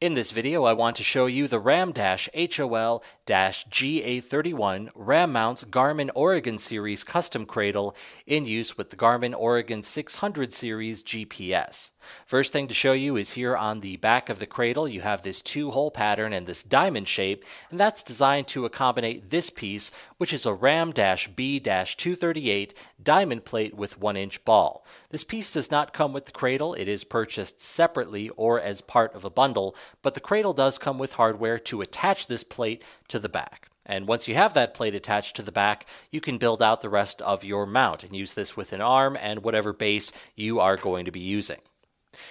In this video, I want to show you the RAM-HOL-GA31 RAM mounts Garmin Oregon series custom cradle in use with the Garmin Oregon 600 series GPS. First thing to show you is here on the back of the cradle, you have this two-hole pattern and this diamond shape, and that's designed to accommodate this piece, which is a RAM-B-238 diamond plate with 1-inch ball. This piece does not come with the cradle. It is purchased separately or as part of a bundle, but the cradle does come with hardware to attach this plate to the back. And once you have that plate attached to the back, you can build out the rest of your mount and use this with an arm and whatever base you are going to be using.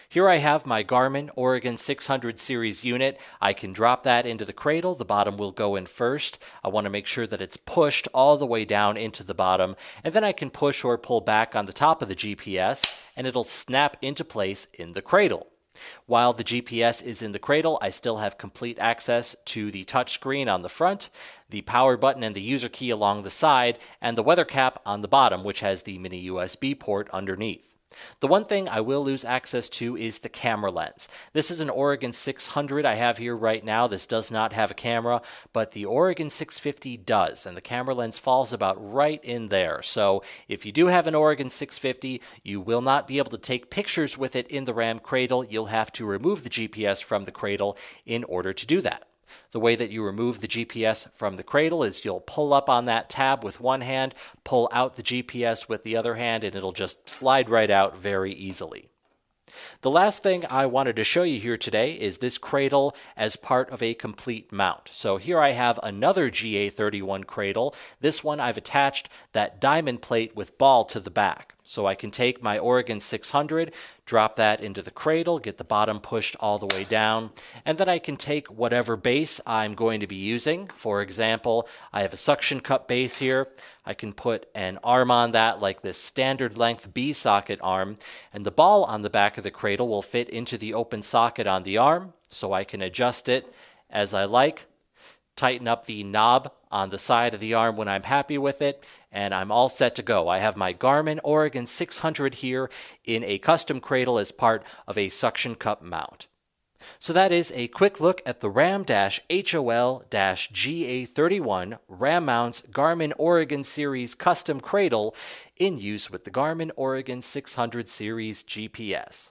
Here I have my Garmin Oregon 600 series unit. I can drop that into the cradle. The bottom will go in first. I want to make sure that it's pushed all the way down into the bottom, and then I can push or pull back on the top of the GPS, and it'll snap into place in the cradle. While the GPS is in the cradle, I still have complete access to the touchscreen on the front, the power button and the user key along the side, and the weather cap on the bottom, which has the mini USB port underneath. The one thing I will lose access to is the camera lens. This is an Oregon 600 I have here right now. This does not have a camera, but the Oregon 650 does, and the camera lens falls about right in there. So if you do have an Oregon 650, you will not be able to take pictures with it in the RAM cradle. You'll have to remove the GPS from the cradle in order to do that. The way that you remove the GPS from the cradle is you'll pull up on that tab with one hand, pull out the GPS with the other hand, and it'll just slide right out very easily. The last thing I wanted to show you here today is this cradle as part of a complete mount. So here I have another GA31 cradle. This one I've attached that diamond plate with ball to the back. So I can take my Oregon 600, drop that into the cradle, get the bottom pushed all the way down, and then I can take whatever base I'm going to be using. For example, I have a suction cup base here. I can put an arm on that like this standard length B-socket arm, and the ball on the back of the cradle will fit into the open socket on the arm, so I can adjust it as I like, tighten up the knob on the side of the arm when I'm happy with it, and I'm all set to go. I have my Garmin Oregon 600 here in a custom cradle as part of a suction cup mount. So that is a quick look at the RAM-HOL-GA31 RAM mounts Garmin Oregon series custom cradle in use with the Garmin Oregon 600 series GPS.